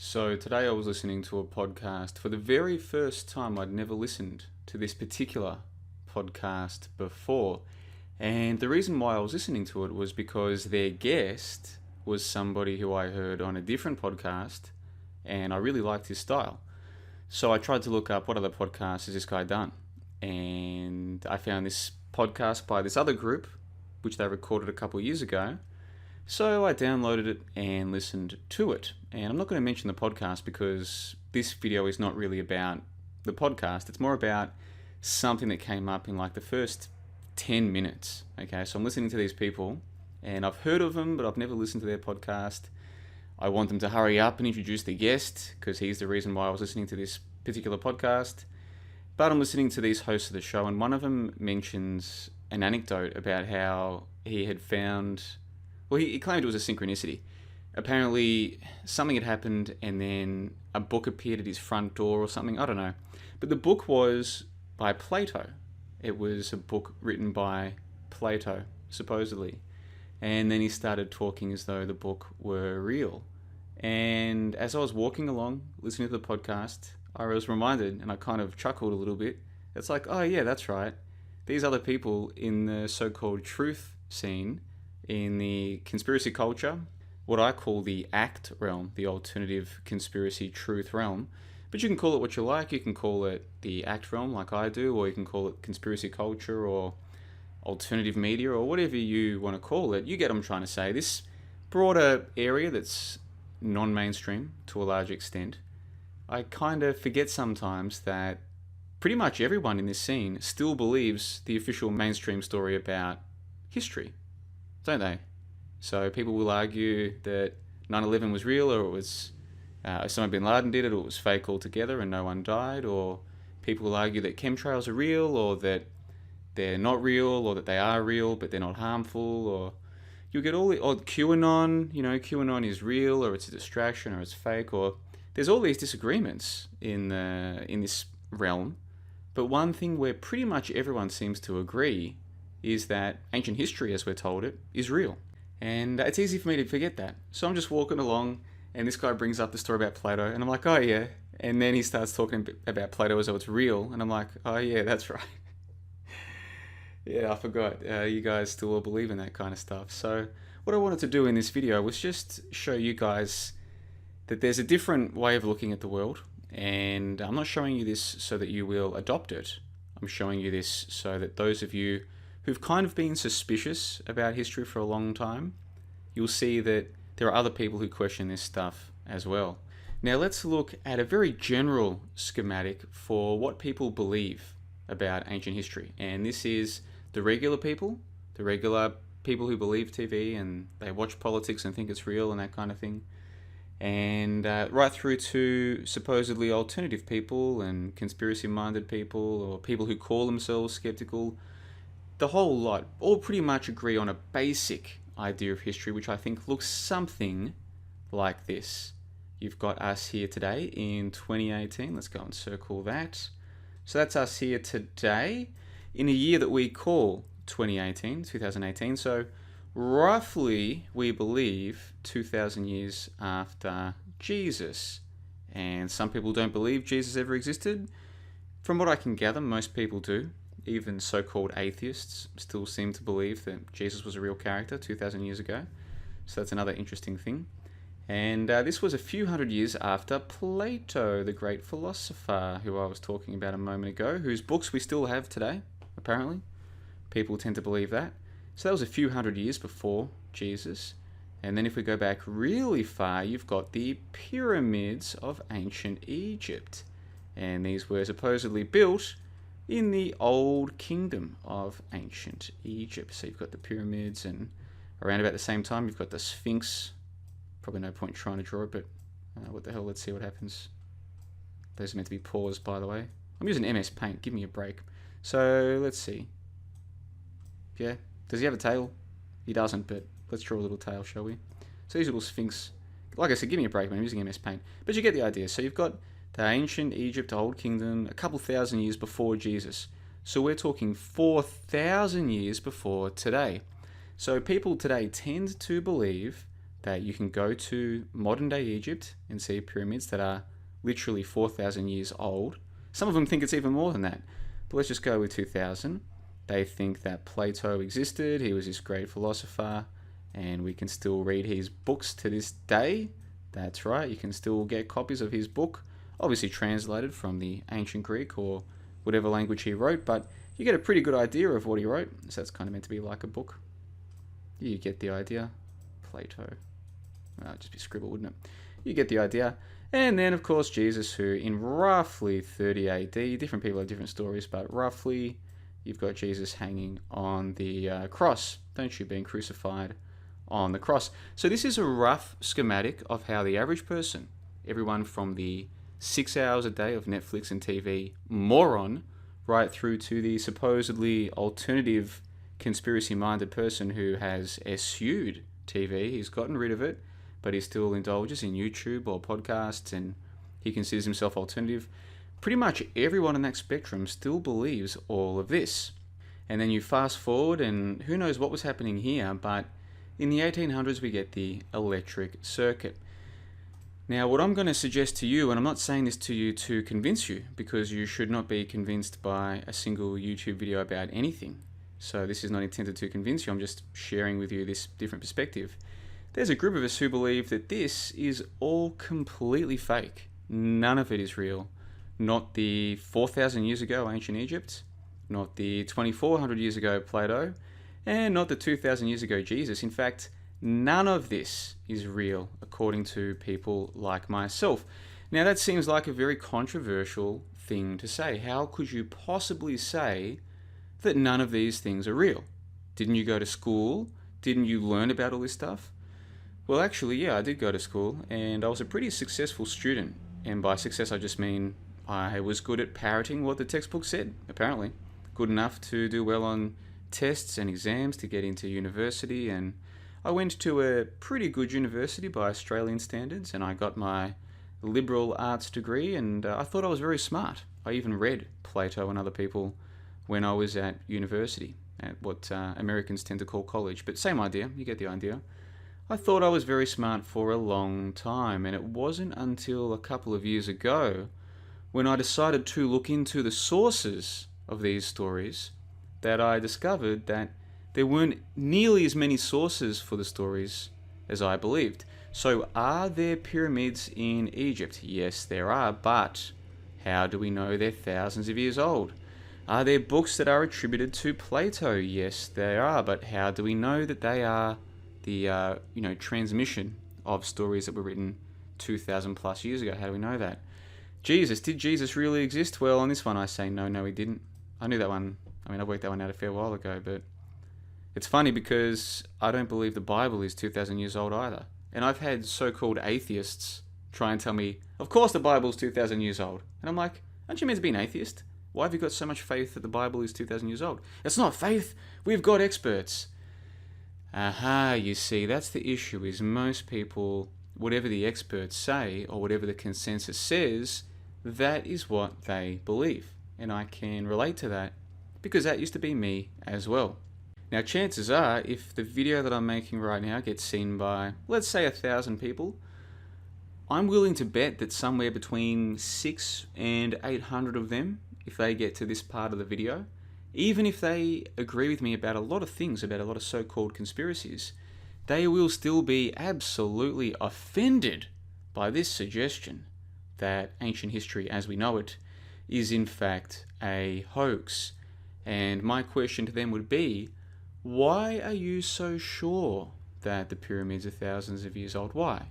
So today I was listening to a podcast for the very first time. I'd never listened to this particular podcast before. And the reason why I was listening to it was because their guest was somebody who I heard on a different podcast and I really liked his style. So I tried to look up what other podcasts has this guy done. And I found this podcast by this other group, which they recorded a couple of years ago. So I downloaded it and listened to it. And I'm not going to mention the podcast because this video is not really about the podcast. It's more about something that came up in like the first 10 minutes. Okay, so I'm listening to these people and I've heard of them, but I've never listened to their podcast. I want them to hurry up and introduce the guest because he's the reason why I was listening to this particular podcast. But I'm listening to these hosts of the show, and one of them mentions an anecdote about how he had found... Well, he claimed it was a synchronicity. Apparently, something had happened and then a book appeared at his front door or something. I don't know. But the book was by Plato. It was a book written by Plato, supposedly. And then he started talking as though the book were real. And as I was walking along, listening to the podcast, I was reminded, and I kind of chuckled a little bit. It's like, oh yeah, that's right. These other people in the so-called truth scene, in the conspiracy culture, what I call the ACT realm, the alternative conspiracy truth realm. But you can call it what you like. You can call it the ACT realm like I do, or you can call it conspiracy culture or alternative media or whatever you want to call it. You get what I'm trying to say. This broader area that's non-mainstream to a large extent, I kind of forget sometimes that pretty much everyone in this scene still believes the official mainstream story about history, don't they? So people will argue that 9/11 was real, or it was Osama bin Laden did it, or it was fake altogether and no one died, or people will argue that chemtrails are real, or that they're not real, or that they are real but they're not harmful, or you'll get all the... Or QAnon, QAnon is real, or it's a distraction, or it's fake, or... There's all these disagreements in this realm, but one thing where pretty much everyone seems to agree is that ancient history, as we're told it, is real. And it's easy for me to forget that. So I'm just walking along, and this guy brings up the story about Plato, and I'm like, oh yeah. And then he starts talking about Plato as though it's real, and I'm like, oh yeah, that's right. Yeah, I forgot. You guys still all believe in that kind of stuff. So what I wanted to do in this video was just show you guys that there's a different way of looking at the world, and I'm not showing you this so that you will adopt it. I'm showing you this so that those of you who've kind of been suspicious about history for a long time, you'll see that there are other people who question this stuff as well. Now let's look at a very general schematic for what people believe about ancient history. And this is the regular people who believe TV and they watch politics and think it's real and that kind of thing. And right through to supposedly alternative people and conspiracy-minded people, or people who call themselves skeptical. The whole lot all pretty much agree on a basic idea of history, which I think looks something like this. You've got us here today in 2018. Let's go and circle that. So that's us here today in a year that we call 2018. So roughly, we believe 2,000 years after Jesus. And some people don't believe Jesus ever existed. From what I can gather, most people do. Even so-called atheists still seem to believe that Jesus was a real character 2,000 years ago. So that's another interesting thing. And this was a few hundred years after Plato, the great philosopher who I was talking about a moment ago, whose books we still have today, apparently. People tend to believe that. So that was a few hundred years before Jesus. And then if we go back really far, you've got the pyramids of ancient Egypt. And these were supposedly built in the old kingdom of ancient Egypt. So you've got the pyramids, and around about the same time you've got the Sphinx. Probably no point trying to draw it, but what the hell, let's see what happens. Those are meant to be paused, by the way. I'm using MS Paint, give me a break. So let's see. Yeah, does he have a tail? He doesn't, but let's draw a little tail, shall we? So these little Sphinx, like I said, give me a break, man, I'm using MS Paint. But you get the idea. So you've got the ancient Egypt, Old Kingdom, a couple thousand years before Jesus. So we're talking 4,000 years before today. So people today tend to believe that you can go to modern day Egypt and see pyramids that are literally 4,000 years old. Some of them think it's even more than that, but let's just go with 2,000. They think that Plato existed, he was this great philosopher, and we can still read his books to this day. That's right, you can still get copies of his book, obviously translated from the ancient Greek or whatever language he wrote, but you get a pretty good idea of what he wrote, so that's kind of meant to be like a book. You get the idea. Plato. Well, it'd just be scribble, wouldn't it? You get the idea. And then, of course, Jesus, who in roughly 30 AD, different people have different stories, but roughly you've got Jesus hanging on the cross, don't you, being crucified on the cross. So this is a rough schematic of how the average person, everyone from the 6 hours a day of Netflix and TV moron, right through to the supposedly alternative conspiracy-minded person who has eschewed TV. He's gotten rid of it, but he still indulges in YouTube or podcasts, and he considers himself alternative. Pretty much everyone on that spectrum still believes all of this. And then you fast forward, and who knows what was happening here, but in the 1800s we get the electric circuit. Now, what I'm going to suggest to you, and I'm not saying this to you to convince you, because you should not be convinced by a single YouTube video about anything. So this is not intended to convince you, I'm just sharing with you this different perspective. There's a group of us who believe that this is all completely fake. None of it is real. Not the 4,000 years ago ancient Egypt, not the 2,400 years ago Plato, and not the 2,000 years ago Jesus. In fact, none of this is real, according to people like myself. Now, that seems like a very controversial thing to say. How could you possibly say that none of these things are real? Didn't you go to school? Didn't you learn about all this stuff? Well, actually, yeah, I did go to school, and I was a pretty successful student. And by success, I just mean I was good at parroting what the textbook said, apparently. Good enough to do well on tests and exams to get into university, and I went to a pretty good university by Australian standards, and I got my liberal arts degree, and I thought I was very smart. I even read Plato and other people when I was at university, at what Americans tend to call college, but same idea, you get the idea. I thought I was very smart for a long time, and it wasn't until a couple of years ago when I decided to look into the sources of these stories that I discovered that there weren't nearly as many sources for the stories as I believed. So are there pyramids in Egypt? Yes, there are, but how do we know they're thousands of years old? Are there books that are attributed to Plato? Yes, there are, but how do we know that they are the transmission of stories that were written 2,000 plus years ago? How do we know that? Jesus, did Jesus really exist? Well, on this one I say no, he didn't. I knew that one. I mean, I worked that one out a fair while ago, but it's funny because I don't believe the Bible is 2,000 years old either. And I've had so-called atheists try and tell me, of course the Bible's 2,000 years old. And I'm like, aren't you meant to be an atheist? Why have you got so much faith that the Bible is 2,000 years old? It's not faith. We've got experts. Aha, you see, that's the issue, is most people, whatever the experts say or whatever the consensus says, that is what they believe. And I can relate to that because that used to be me as well. Now, chances are, if the video that I'm making right now gets seen by, let's say, 1,000 people, I'm willing to bet that somewhere between 600 and 800 of them, if they get to this part of the video, even if they agree with me about a lot of things, about a lot of so-called conspiracies, they will still be absolutely offended by this suggestion that ancient history as we know it is in fact a hoax. And my question to them would be, why are you so sure that the pyramids are thousands of years old? Why?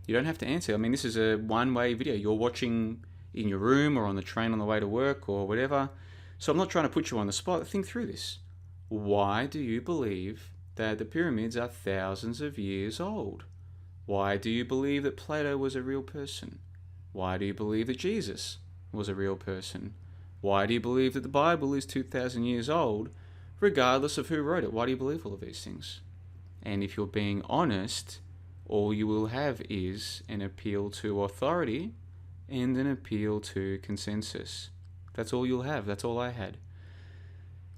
You don't have to answer. I mean, this is a one-way video. You're watching in your room or on the train on the way to work or whatever. So I'm not trying to put you on the spot. Think through this. Why do you believe that the pyramids are thousands of years old? Why do you believe that Plato was a real person? Why do you believe that Jesus was a real person? Why do you believe that the Bible is 2,000 years old, regardless of who wrote it? Why do you believe all of these things? And if you're being honest, all you will have is an appeal to authority and an appeal to consensus. That's all you'll have. That's all I had.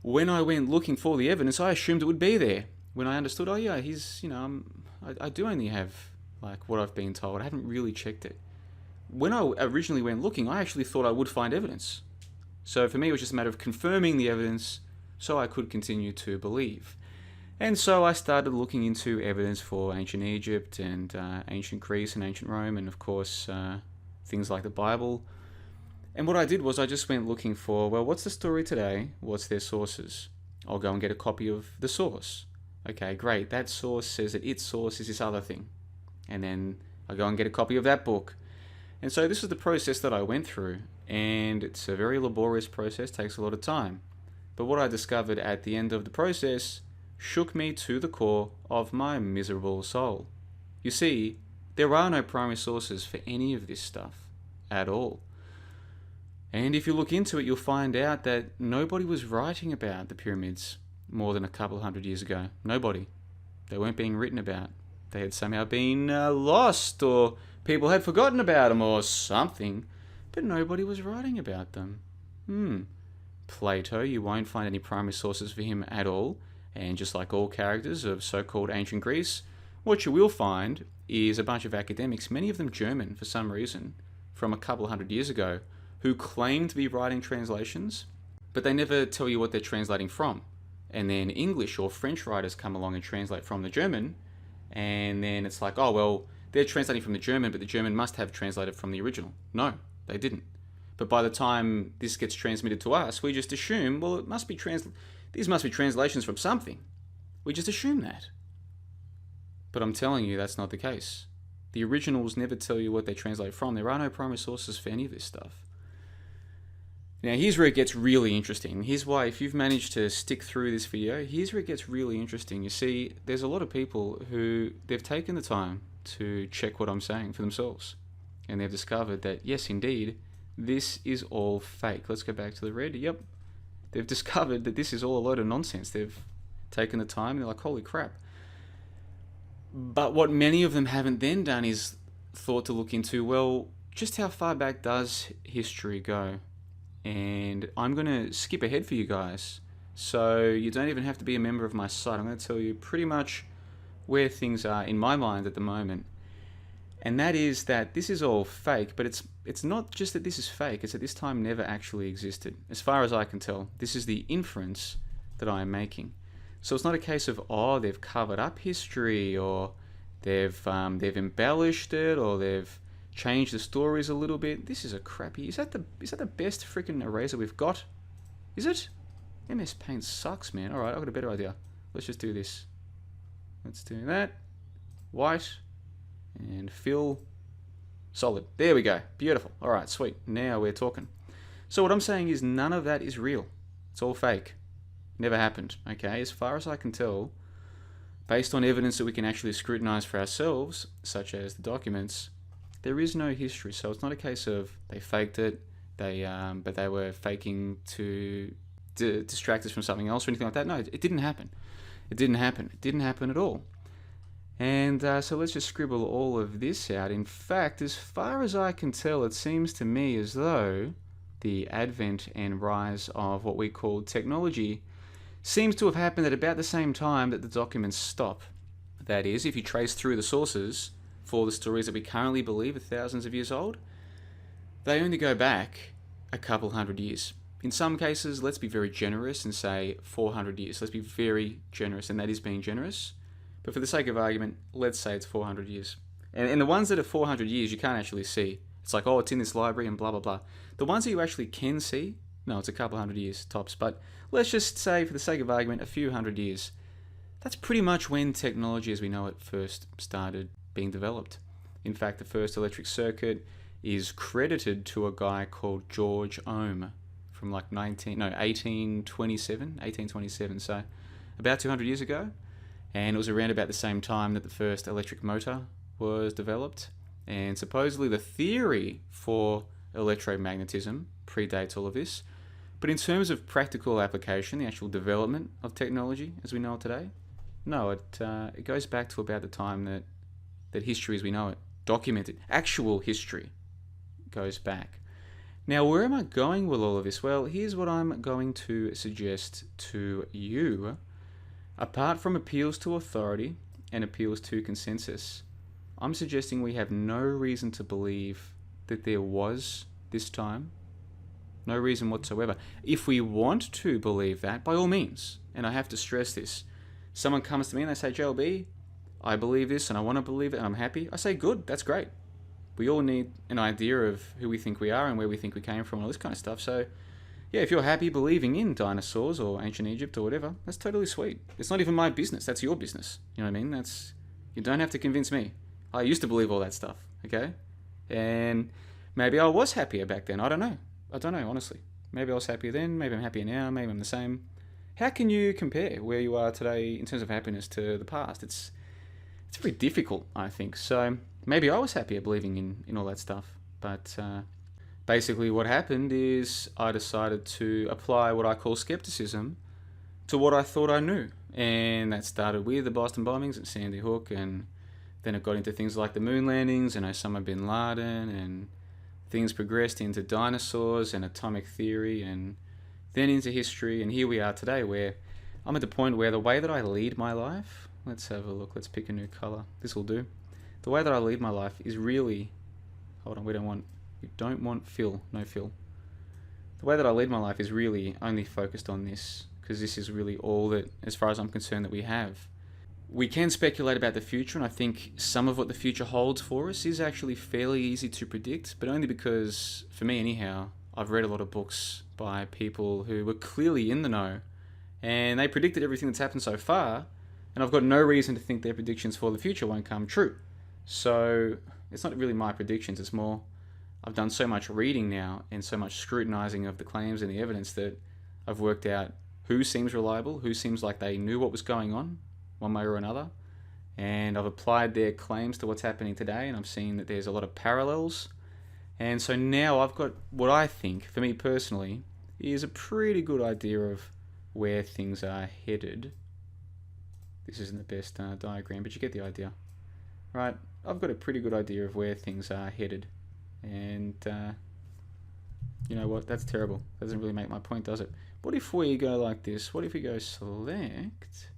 When I went looking for the evidence, I assumed it would be there. When I understood, oh yeah, he's, I do only have like what I've been told. I haven't really checked it. When I originally went looking, I actually thought I would find evidence. So for me, it was just a matter of confirming the evidence so I could continue to believe. And so I started looking into evidence for ancient Egypt and ancient Greece and ancient Rome, and of course things like the Bible. And what I did was I just went looking for, well, what's the story today? What's their sources? I'll go and get a copy of the source. Okay, great. That source says that its source is this other thing. And then I go and get a copy of that book. And so this is the process that I went through. And it's a very laborious process, takes a lot of time. But what I discovered at the end of the process shook me to the core of my miserable soul. You see, there are no primary sources for any of this stuff at all. And if you look into it, you'll find out that nobody was writing about the pyramids more than a couple of hundred years ago. Nobody. They weren't being written about. They had somehow been lost, or people had forgotten about them or something, but nobody was writing about them. Plato, you won't find any primary sources for him at all, and just like all characters of so-called ancient Greece, what you will find is a bunch of academics, many of them German for some reason, from a couple of hundred years ago, who claim to be writing translations, but they never tell you what they're translating from. And then English or French writers come along and translate from the German, and then it's like, oh, well, they're translating from the German, but the German must have translated from the original. No, they didn't. But by the time this gets transmitted to us, we just assume, well, these must be translations from something. We just assume that. But I'm telling you, that's not the case. The originals never tell you what they translate from. There are no primary sources for any of this stuff. Now, here's where it gets really interesting. Here's why, if you've managed to stick through this video, here's where it gets really interesting. You see, there's a lot of people who, they've taken the time to check what I'm saying for themselves. And they've discovered that, yes, indeed, this is all fake. Let's go back to the red. Yep. They've discovered that this is all a load of nonsense. They've taken the time and they're like, holy crap. But what many of them haven't then done is thought to look into, well, just how far back does history go? And I'm going to skip ahead for you guys, so you don't even have to be a member of my site. I'm going to tell you pretty much where things are in my mind at the moment. And that is that this is all fake, but it's not just that this is fake, it's that this time never actually existed. As far as I can tell, this is the inference that I am making. So it's not a case of, oh, they've covered up history, or they've embellished it, or they've changed the stories a little bit. This is a crappy... Is that the best freaking eraser we've got? Is it? MS Paint sucks, man. Alright, I've got a better idea. Let's just do this. Let's do that. White. And fill. Solid. There we go. Beautiful. Alright, sweet. Now we're talking. So what I'm saying is none of that is real. It's all fake. Never happened. Okay? As far as I can tell, based on evidence that we can actually scrutinize for ourselves, such as the documents, there is no history. So it's not a case of they faked it, but they were faking to distract us from something else or anything like that. No, it didn't happen. It didn't happen. It didn't happen at all. And so let's just scribble all of this out. In fact, as far as I can tell, it seems to me as though the advent and rise of what we call technology seems to have happened at about the same time that the documents stop. That is, if you trace through the sources for the stories that we currently believe are thousands of years old, they only go back a couple hundred years. In some cases, let's be very generous and say 400 years. Let's be very generous, and that is being generous. But for the sake of argument, let's say it's 400 years. And the ones that are 400 years, you can't actually see. It's like, oh, it's in this library and blah, blah, blah. The ones that you actually can see, no, it's a couple hundred years tops. But let's just say, for the sake of argument, a few hundred years. That's pretty much when technology as we know it first started being developed. In fact, the first electric circuit is credited to a guy called George Ohm from like 1827, so about 200 years ago. And it was around about the same time that the first electric motor was developed. And supposedly the theory for electromagnetism predates all of this. But in terms of practical application, the actual development of technology as we know it today, no, it goes back to about the time that history as we know it, documented, actual history, goes back. Now, where am I going with all of this? Well, here's what I'm going to suggest to you. Apart from appeals to authority and appeals to consensus. I'm suggesting we have no reason to believe that there was this time. No reason whatsoever. If we want to believe that, by all means, and I have to stress this, someone comes to me and they say, JLB, I believe this and I want to believe it and I'm happy. I say, good, that's great. We all need an idea of who we think we are and where we think we came from and all this kind of stuff. So, yeah, if you're happy believing in dinosaurs or ancient Egypt or whatever, that's totally sweet. It's not even my business. That's your business. You know what I mean? You don't have to convince me. I used to believe all that stuff, okay? And maybe I was happier back then. I don't know, honestly. Maybe I was happier then. Maybe I'm happier now. Maybe I'm the same. How can you compare where you are today in terms of happiness to the past? It's very difficult, I think. So maybe I was happier believing in all that stuff. But basically what happened is I decided to apply what I call skepticism to what I thought I knew. And that started with the Boston bombings and Sandy Hook, and then it got into things like the moon landings and Osama bin Laden, and things progressed into dinosaurs and atomic theory, and then into history, and here we are today where I'm at the point where the way that I lead my life, let's have a look, let's pick a new colour, this will do. The way that I lead my life is really, hold on, we don't want fill, no fill. The way that I lead my life is really only focused on this, because this is really all that, as far as I'm concerned, that we have. We can speculate about the future, and I think some of what the future holds for us is actually fairly easy to predict, but only because, for me anyhow, I've read a lot of books by people who were clearly in the know, and they predicted everything that's happened so far, and I've got no reason to think their predictions for the future won't come true. So it's not really my predictions, it's more I've done so much reading now and so much scrutinizing of the claims and the evidence that I've worked out who seems reliable, who seems like they knew what was going on one way or another, and I've applied their claims to what's happening today, and I'm seeing that there's a lot of parallels. And so now I've got what I think, for me personally, is a pretty good idea of where things are headed. This isn't the best diagram, but you get the idea. Right, I've got a pretty good idea of where things are headed. And you know what, that's terrible. That doesn't really make my point, does it? What if we go like this? What if we go select,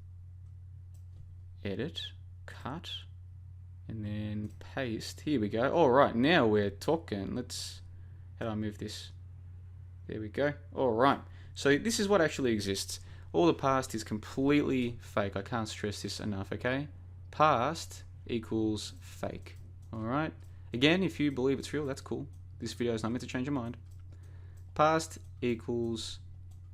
edit, cut, and then paste. Here we go. All right, now we're talking. How do I move this? There we go. All right. So this is what actually exists. All the past is completely fake. I can't stress this enough, okay? Past equals fake. All right. Again, if you believe it's real, that's cool. This video is not meant to change your mind. Past equals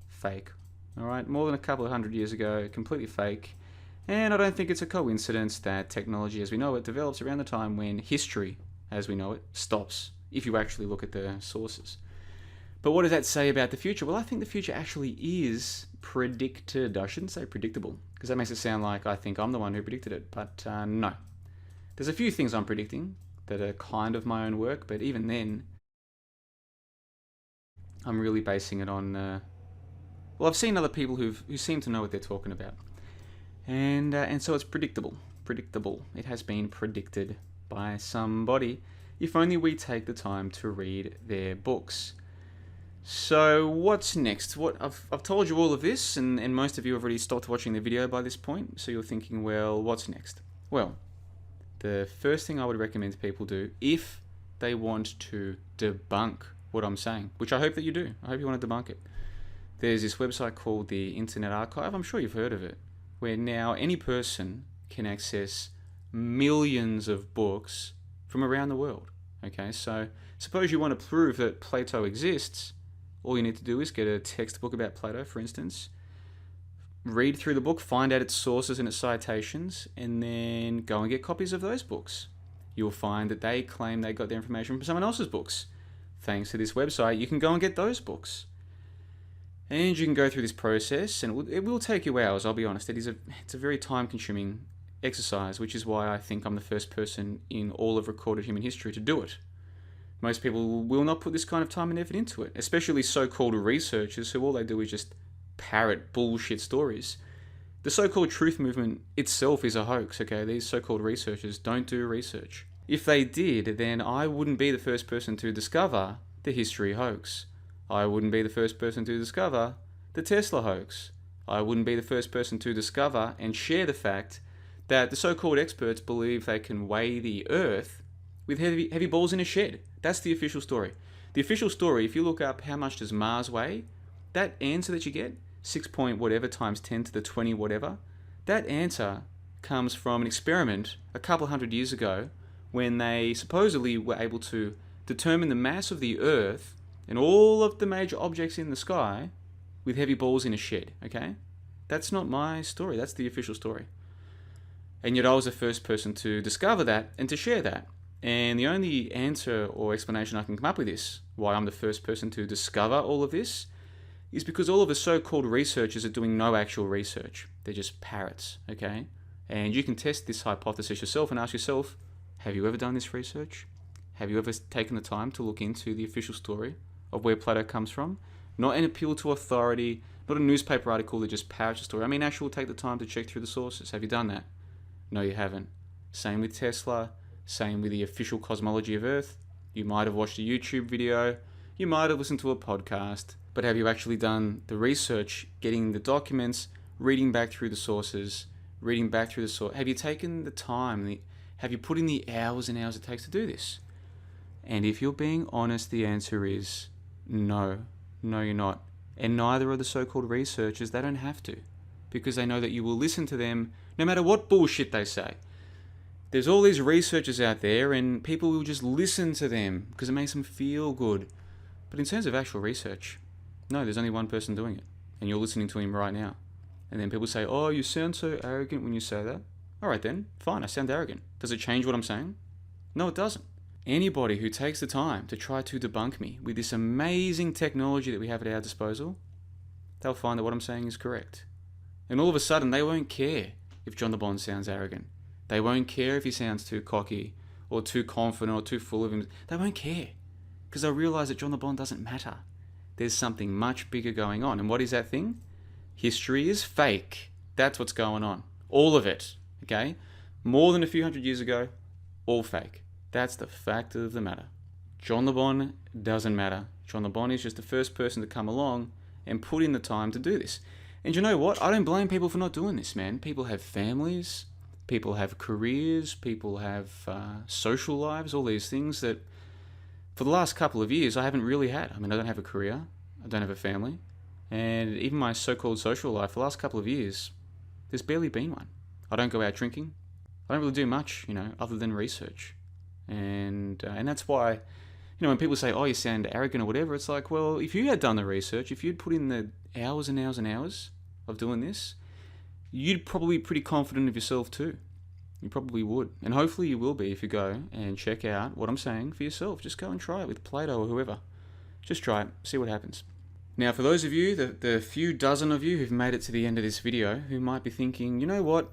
fake. All right. More than a couple of hundred years ago, completely fake. And I don't think it's a coincidence that technology as we know it develops around the time when history as we know it stops, if you actually look at the sources. But what does that say about the future? Well, I think the future actually is predicted. I shouldn't say predictable, because that makes it sound like I think I'm the one who predicted it, but no. There's a few things I'm predicting that are kind of my own work, but even then, I'm really basing it on, well, I've seen other people who seem to know what they're talking about. And so it's predictable. It has been predicted by somebody, if only we take the time to read their books. So what's next? I've told you all of this, and most of you have already stopped watching the video by this point, so you're thinking, well, what's next? Well, the first thing I would recommend people do, if they want to debunk what I'm saying, which I hope that you do, I hope you want to debunk it. There's this website called the Internet Archive, I'm sure you've heard of it, where now any person can access millions of books from around the world. Okay, so suppose you want to prove that Plato exists, all you need to do is get a textbook about Plato, for instance, read through the book, find out its sources and its citations, and then go and get copies of those books. You'll find that they claim they got their information from someone else's books. Thanks to this website, you can go and get those books. And you can go through this process, and it will take you hours, I'll be honest. It's a very time-consuming exercise, which is why I think I'm the first person in all of recorded human history to do it. Most people will not put this kind of time and effort into it, especially so-called researchers who all they do is just parrot bullshit stories. The so-called truth movement itself is a hoax, okay? These so-called researchers don't do research. If they did, then I wouldn't be the first person to discover the history hoax. I wouldn't be the first person to discover the Tesla hoax. I wouldn't be the first person to discover and share the fact that the so-called experts believe they can weigh the Earth with heavy balls in a shed. That's the official story. The official story, if you look up how much does Mars weigh, that answer that you get, 6 point whatever times 10 to the 20 whatever, that answer comes from an experiment a couple hundred years ago when they supposedly were able to determine the mass of the Earth and all of the major objects in the sky with heavy balls in a shed, okay? That's not my story, that's the official story. And yet I was the first person to discover that and to share that. And the only answer or explanation I can come up with this, why I'm the first person to discover all of this, is because all of the so-called researchers are doing no actual research. They're just parrots, okay? And you can test this hypothesis yourself and ask yourself, have you ever done this research? Have you ever taken the time to look into the official story of where Plato comes from? Not an appeal to authority, not a newspaper article that just parrots the story. I mean, actually take the time to check through the sources. Have you done that? No, you haven't. Same with Tesla, same with the official cosmology of Earth. You might have watched a YouTube video, you might have listened to a podcast, but have you actually done the research, getting the documents, reading back through the sources, have you taken the time, have you put in the hours and hours it takes to do this? And if you're being honest, the answer is no. No, you're not. And neither are the so-called researchers. They don't have to, because they know that you will listen to them no matter what bullshit they say. There's all these researchers out there and people will just listen to them because it makes them feel good. But in terms of actual research, no, there's only one person doing it. And you're listening to him right now. And then people say, oh, you sound so arrogant when you say that. All right then, fine, I sound arrogant. Does it change what I'm saying? No, it doesn't. Anybody who takes the time to try to debunk me with this amazing technology that we have at our disposal, they'll find that what I'm saying is correct. And all of a sudden, they won't care if John the Bond sounds arrogant. They won't care if he sounds too cocky or too confident or too full of him. They won't care because they'll realize that John the Bond doesn't matter. There's something much bigger going on. And what is that thing? History is fake. That's what's going on. All of it. Okay? More than a few hundred years ago, all fake. That's the fact of the matter. John the Bond doesn't matter. John the Bond is just the first person to come along and put in the time to do this. And you know what? I don't blame people for not doing this, man. People have families, people have careers, people have social lives, all these things that for the last couple of years I haven't really had. I mean, I don't have a career, I don't have a family, and even my so-called social life, the last couple of years, there's barely been one. I don't go out drinking. I don't really do much, other than research. And that's why, when people say, oh, you sound arrogant or whatever, it's like, well, if you had done the research, if you'd put in the hours and hours and hours of doing this, you'd probably be pretty confident of yourself too. You probably would. And hopefully you will be if you go and check out what I'm saying for yourself. Just go and try it with Plato or whoever. Just try it, see what happens. Now, for those of you, the few dozen of you who've made it to the end of this video, who might be thinking, you know what,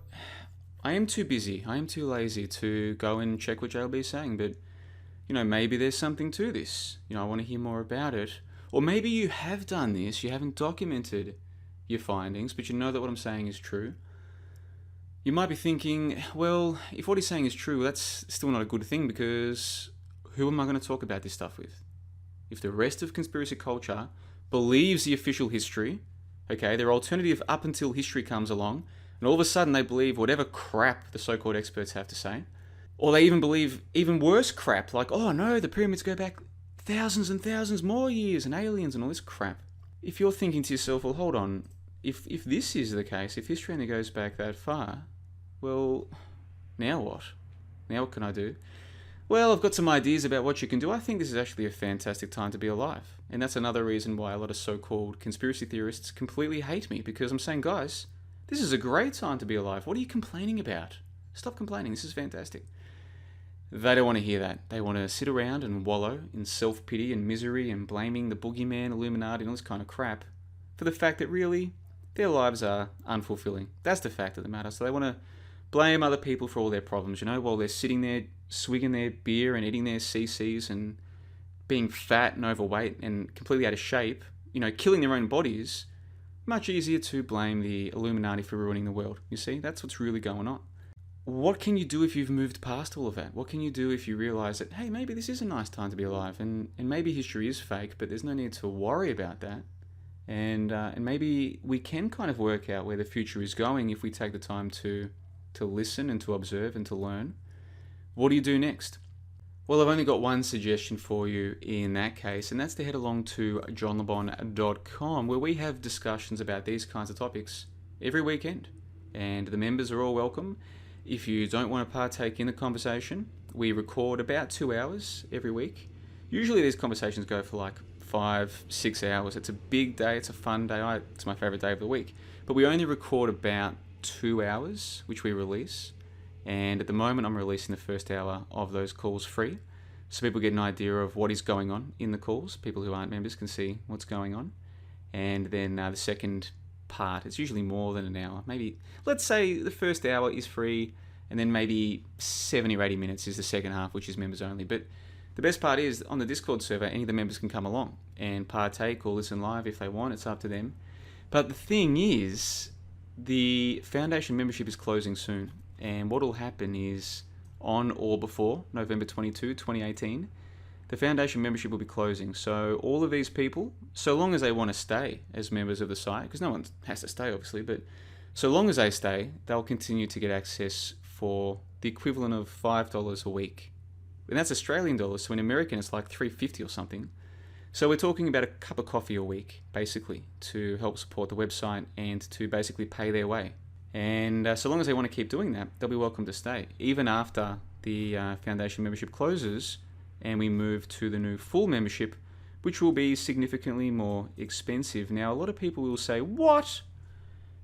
I am too busy, I am too lazy to go and check what JLB is saying, but, maybe there's something to this. I want to hear more about it. Or maybe you have done this, you haven't documented your findings, but you know that what I'm saying is true. You might be thinking, well, if what he's saying is true, that's still not a good thing, because who am I going to talk about this stuff with? If the rest of conspiracy culture believes the official history, okay, their alternative up until history comes along, and all of a sudden they believe whatever crap the so-called experts have to say, or they even believe even worse crap, like, oh no, the pyramids go back thousands and thousands more years, and aliens and all this crap. If you're thinking to yourself, well, hold on, if this is the case, if history only goes back that far, well, now what? Now what can I do? Well, I've got some ideas about what you can do. I think this is actually a fantastic time to be alive. And that's another reason why a lot of so-called conspiracy theorists completely hate me, because I'm saying, guys, this is a great time to be alive. What are you complaining about? Stop complaining. This is fantastic. They don't want to hear that. They want to sit around and wallow in self-pity and misery and blaming the boogeyman, Illuminati, and all this kind of crap for the fact that really their lives are unfulfilling. That's the fact of the matter. So they want to blame other people for all their problems, while they're sitting there swigging their beer and eating their CCs and being fat and overweight and completely out of shape, killing their own bodies. Much easier to blame the Illuminati for ruining the world. You see, that's what's really going on. What can you do if you've moved past all of that? What can you do if you realize that, hey, maybe this is a nice time to be alive, and maybe history is fake, but there's no need to worry about that. And maybe we can kind of work out where the future is going if we take the time to to listen and to observe and to learn, what do you do next? Well, I've only got one suggestion for you in that case, and that's to head along to johnlebon.com, where we have discussions about these kinds of topics every weekend. And the members are all welcome. If you don't want to partake in the conversation, we record about 2 hours every week. Usually these conversations go for like 5-6 hours. It's a big day, it's a fun day, it's my favourite day of the week. But we only record about 2 hours, which we release. And at the moment I'm releasing the first hour of those calls free, so people get an idea of what is going on in the calls. People who aren't members can see what's going on. And then the second part, it's usually more than an hour. Maybe, let's say the first hour is free, and then maybe 70 or 80 minutes is the second half, which is members only. But the best part is, on the Discord server, any of the members can come along and partake or listen live if they want. It's up to them. But the thing is, the Foundation membership is closing soon. And what will happen is, on or before November 22, 2018, the Foundation membership will be closing. So all of these people, so long as they want to stay as members of the site, because no one has to stay obviously, but so long as they stay, they'll continue to get access for the equivalent of $5 a week. And that's Australian dollars, so in American it's like $3.50 or something. So we're talking about a cup of coffee a week, basically, to help support the website and to basically pay their way. And so long as they want to keep doing that, they'll be welcome to stay. Even after the Foundation membership closes and we move to the new full membership, which will be significantly more expensive. Now, a lot of people will say, what?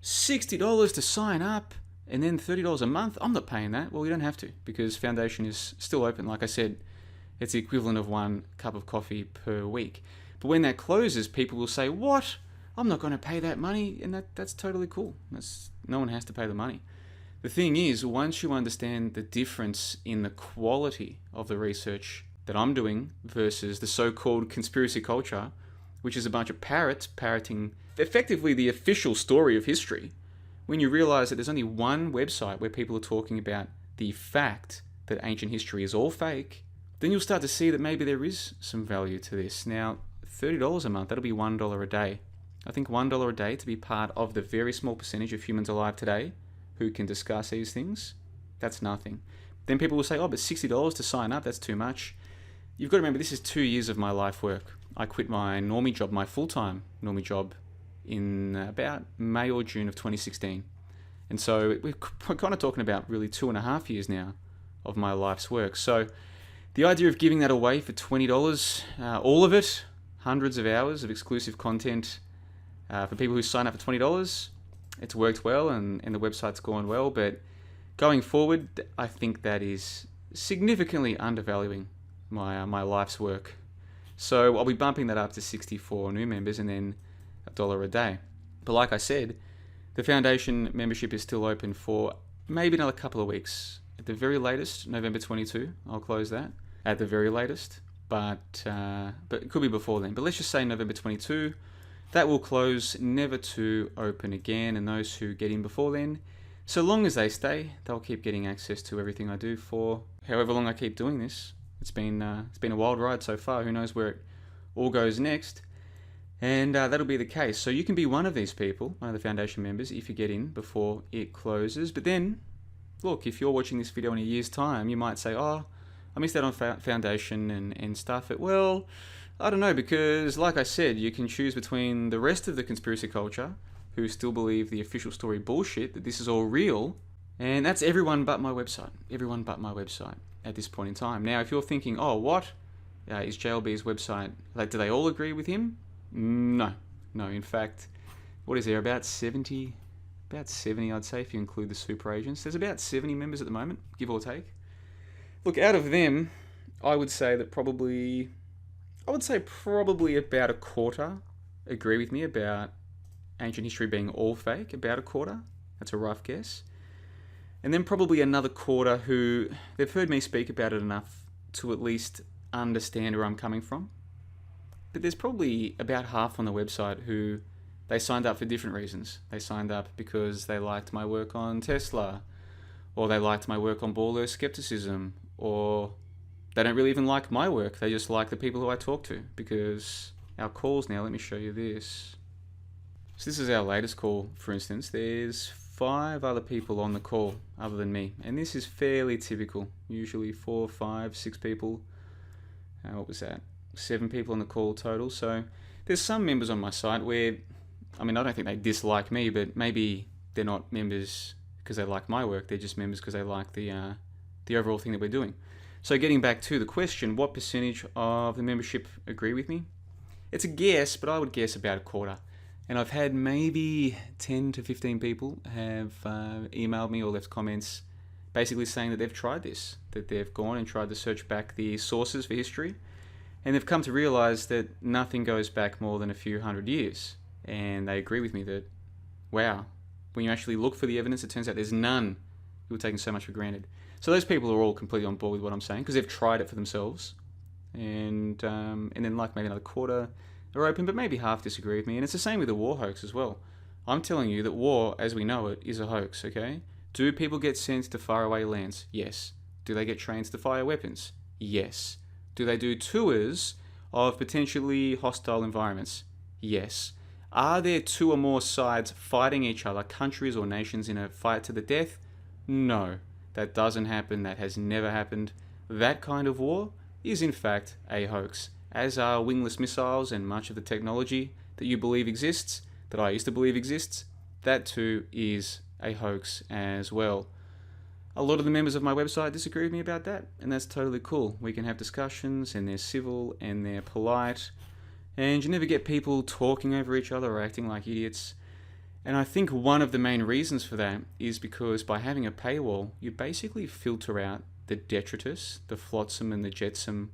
$60 to sign up and then $30 a month? I'm not paying that. Well, you don't have to, because Foundation is still open. Like I said, it's the equivalent of 1 cup of coffee per week. But when that closes, people will say, what? I'm not going to pay that money, and that's totally cool. No one has to pay the money. The thing is, once you understand the difference in the quality of the research that I'm doing versus the so-called conspiracy culture, which is a bunch of parrots parroting effectively the official story of history, when you realize that there's only one website where people are talking about the fact that ancient history is all fake, then you'll start to see that maybe there is some value to this. Now, $30 a month, that'll be $1 a day. I think $1 a day to be part of the very small percentage of humans alive today who can discuss these things, that's nothing. Then people will say, oh, but $60 to sign up, that's too much. You've got to remember, this is 2 years of my life work. I quit my normie job, my full-time normie job, in about May or June of 2016. And so we're kind of talking about really 2.5 years now of my life's work. So the idea of giving that away for $20, all of it, hundreds of hours of exclusive content, for people who sign up for $20, it's worked well and the website's gone well, but going forward, I think that is significantly undervaluing my life's work. So I'll be bumping that up to 64 new members and then $1 a day. But like I said, the Foundation membership is still open for maybe another couple of weeks. At the very latest, November 22, I'll close that. At the very latest, but it could be before then. But let's just say November 22. That will close, never to open again, and those who get in before then, so long as they stay, they'll keep getting access to everything I do for however long I keep doing this. It's been a wild ride so far. Who knows where it all goes next? And that'll be the case. So you can be one of these people, one of the Foundation members, if you get in before it closes. But then, look, if you're watching this video in a year's time, you might say, oh, I missed out on Foundation and stuff. Well, I don't know, because like I said, you can choose between the rest of the conspiracy culture, who still believe the official story bullshit, that this is all real, and that's everyone but my website. Everyone but my website at this point in time. Now, if you're thinking, oh, what? Is JLB's website, like, do they all agree with him? No. In fact, what is there, about 70, I'd say, if you include the super agents. There's about 70 members at the moment, give or take. Look, out of them, I would say probably about a quarter agree with me about ancient history being all fake, about a quarter. That's a rough guess. And then probably another quarter who, they've heard me speak about it enough to at least understand where I'm coming from. But there's probably about half on the website who they signed up for different reasons. They signed up because they liked my work on Tesla, or they liked my work on Ball Earth skepticism, or they don't really even like my work. They just like the people who I talk to, because our calls now, let me show you this. So this is our latest call, for instance. There's 5 other people on the call other than me. And this is fairly typical. Usually 4, 5, 6 people. What was that? 7 people on the call total. So there's some members on my site where, I don't think they dislike me, but maybe they're not members because they like my work. They're just members because they like the overall thing that we're doing. So getting back to the question, what percentage of the membership agree with me? It's a guess, but I would guess about a quarter. And I've had maybe 10 to 15 people have emailed me or left comments basically saying that they've tried this, that they've gone and tried to search back the sources for history, and they've come to realize that nothing goes back more than a few hundred years. And they agree with me that, wow, when you actually look for the evidence, it turns out there's none. People are taking so much for granted. So those people are all completely on board with what I'm saying because they've tried it for themselves. And then like maybe another quarter are open, but maybe half disagree with me. And it's the same with the war hoax as well. I'm telling you that war, as we know it, is a hoax, okay? Do people get sent to faraway lands? Yes. Do they get trained to fire weapons? Yes. Do they do tours of potentially hostile environments? Yes. Are there 2 or more sides fighting each other, countries or nations, in a fight to the death? No. That doesn't happen. That has never happened. That kind of war is in fact a hoax, as are wingless missiles and much of the technology that you believe exists, that I used to believe exists. That too is a hoax as well. A lot of the members of my website disagree with me about that, and that's totally cool. We can have discussions, and they're civil and they're polite, and you never get people talking over each other or acting like idiots. And I think one of the main reasons for that is because by having a paywall, you basically filter out the detritus, the flotsam and the jetsam,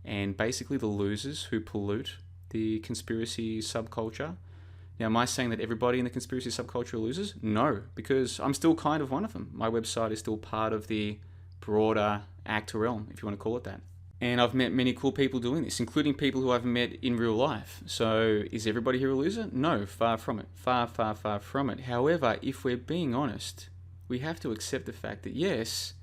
and basically the losers who pollute the conspiracy subculture. Now, am I saying that everybody in the conspiracy subculture are losers? No, because I'm still kind of one of them. My website is still part of the broader ACT realm, if you want to call it that. And I've met many cool people doing this, including people who I've met in real life. So is everybody here a loser? No, far from it. Far, far, far from it. However, if we're being honest, we have to accept the fact that yes,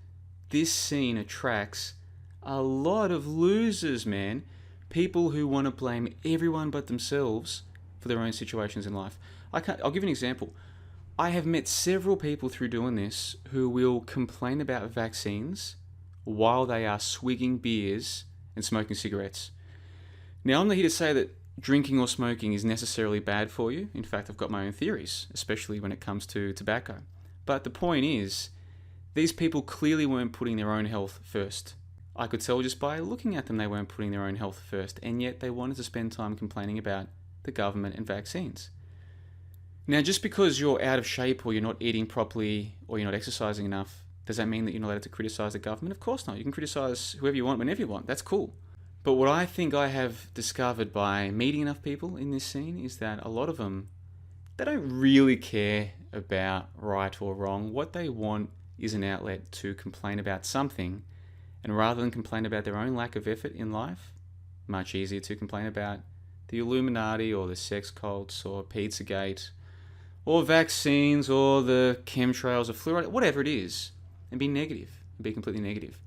this scene attracts a lot of losers, man. People who want to blame everyone but themselves for their own situations in life. I'll give you an example. I have met several people through doing this who will complain about vaccines while they are swigging beers and smoking cigarettes. Now, I'm not here to say that drinking or smoking is necessarily bad for you. In fact, I've got my own theories, especially when it comes to tobacco. But the point is, these people clearly weren't putting their own health first. I could tell just by looking at them they weren't putting their own health first, and yet they wanted to spend time complaining about the government and vaccines. Now, just because you're out of shape or you're not eating properly or you're not exercising enough, does that mean that you're not allowed to criticize the government? Of course not. You can criticize whoever you want, whenever you want. That's cool. But what I think I have discovered by meeting enough people in this scene is that a lot of them, they don't really care about right or wrong. What they want is an outlet to complain about something. And rather than complain about their own lack of effort in life, much easier to complain about the Illuminati or the sex cults or Pizzagate or vaccines or the chemtrails or fluoride, whatever it is, and be negative, and be completely negative.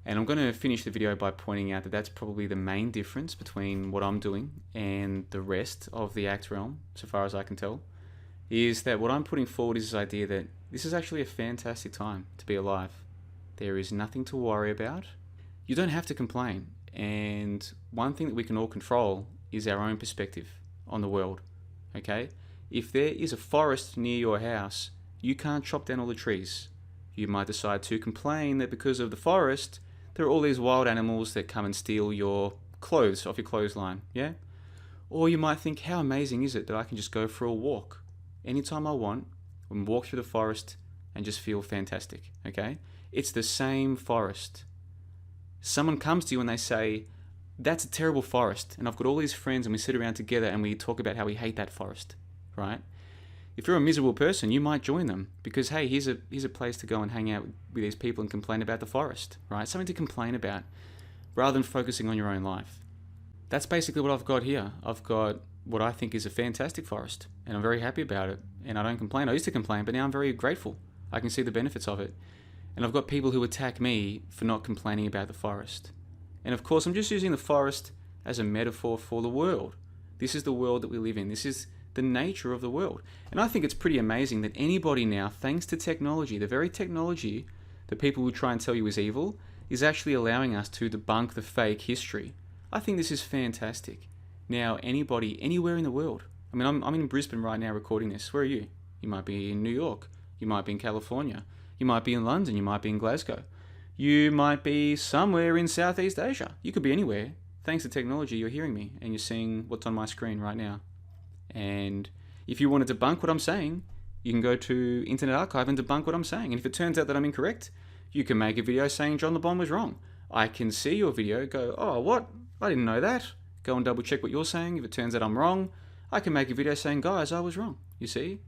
And I'm going to finish the video by pointing out that that's probably the main difference between what I'm doing and the rest of the ACT realm, so far as I can tell, is that what I'm putting forward is this idea that this is actually a fantastic time to be alive. There is nothing to worry about. You don't have to complain. And one thing that we can all control is our own perspective on the world, okay? If there is a forest near your house, you can't chop down all the trees. You might decide to complain that because of the forest, there are all these wild animals that come and steal your clothes off your clothesline, yeah? Or you might think, how amazing is it that I can just go for a walk anytime I want and walk through the forest and just feel fantastic, okay? It's the same forest. Someone comes to you and they say, that's a terrible forest, and I've got all these friends and we sit around together and we talk about how we hate that forest, right? If you're a miserable person, you might join them because, hey, here's a place to go and hang out with these people and complain about the forest, right? Something to complain about rather than focusing on your own life. That's basically what I've got here. I've got what I think is a fantastic forest, and I'm very happy about it, and I don't complain. I used to complain, but now I'm very grateful. I can see the benefits of it. And I've got people who attack me for not complaining about the forest. And of course, I'm just using the forest as a metaphor for the world. This is the world that we live in. This is the nature of the world. And I think it's pretty amazing that anybody now, thanks to technology, the very technology that people will try and tell you is evil, is actually allowing us to debunk the fake history. I think this is fantastic. Now, anybody, anywhere in the world, I mean, I'm in Brisbane right now recording this. Where are you? You might be in New York. You might be in California. You might be in London. You might be in Glasgow. You might be somewhere in Southeast Asia. You could be anywhere. Thanks to technology, you're hearing me and you're seeing what's on my screen right now. And if you want to debunk what I'm saying, you can go to Internet Archive and debunk what I'm saying. And if it turns out that I'm incorrect, you can make a video saying John LeBon was wrong. I can see your video, go, oh, what? I didn't know that. Go and double check what you're saying. If it turns out I'm wrong, I can make a video saying, guys, I was wrong. You see?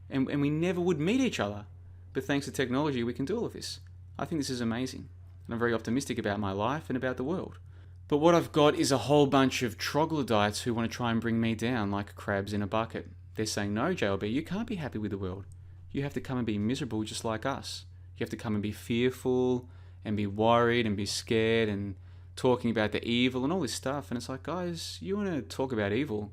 And we never would meet each other. But thanks to technology, we can do all of this. I think this is amazing. And I'm very optimistic about my life and about the world. But what I've got is a whole bunch of troglodytes who want to try and bring me down like crabs in a bucket. They're saying, no, JLB, you can't be happy with the world. You have to come and be miserable just like us. You have to come and be fearful and be worried and be scared and talking about the evil and all this stuff. And it's like, guys, you want to talk about evil?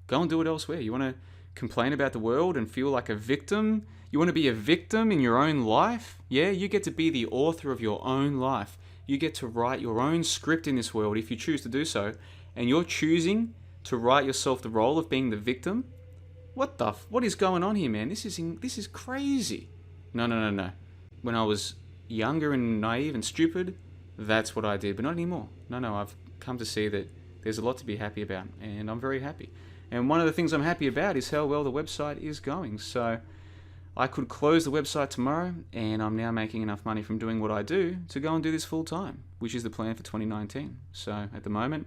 Go and do it elsewhere. You want to complain about the world and feel like a victim? You want to be a victim in your own life? Yeah, you get to be the author of your own life. You get to write your own script in this world if you choose to do so. And you're choosing to write yourself the role of being the victim? What is going on here, man? This is crazy. No. When I was younger and naive and stupid, that's what I did, but not anymore. No, I've come to see that there's a lot to be happy about, and I'm very happy. And one of the things I'm happy about is how well the website is going. So I could close the website tomorrow, and I'm now making enough money from doing what I do to go and do this full time, which is the plan for 2019. So at the moment,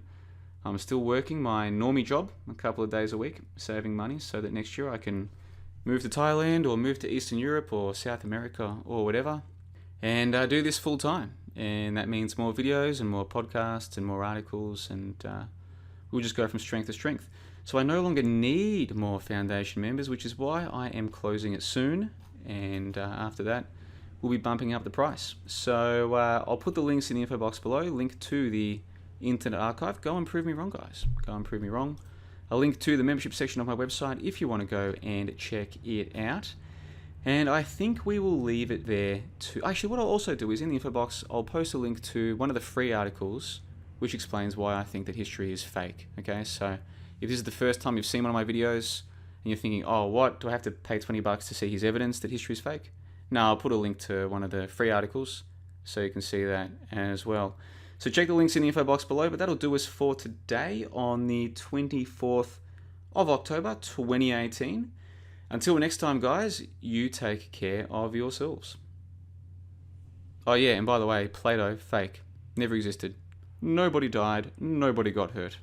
I'm still working my normie job a couple of days a week, saving money so that next year I can move to Thailand or move to Eastern Europe or South America or whatever, and do this full time. And that means more videos and more podcasts and more articles, and we'll just go from strength to strength. So I no longer need more foundation members, which is why I am closing it soon. And after that, we'll be bumping up the price. So I'll put the links in the info box below, link to the Internet Archive. Go and prove me wrong, guys. Go and prove me wrong. A link to the membership section of my website if you want to go and check it out. And I think we will leave it there to... Actually, what I'll also do is in the info box, I'll post a link to one of the free articles which explains why I think that history is fake. Okay, so if this is the first time you've seen one of my videos and you're thinking, oh, what? Do I have to pay $20 to see his evidence that history is fake? No, I'll put a link to one of the free articles so you can see that as well. So check the links in the info box below, but that'll do us for today on the 24th of October, 2018. Until next time, guys, you take care of yourselves. Oh yeah, and by the way, Plato, fake. Never existed. Nobody died, nobody got hurt.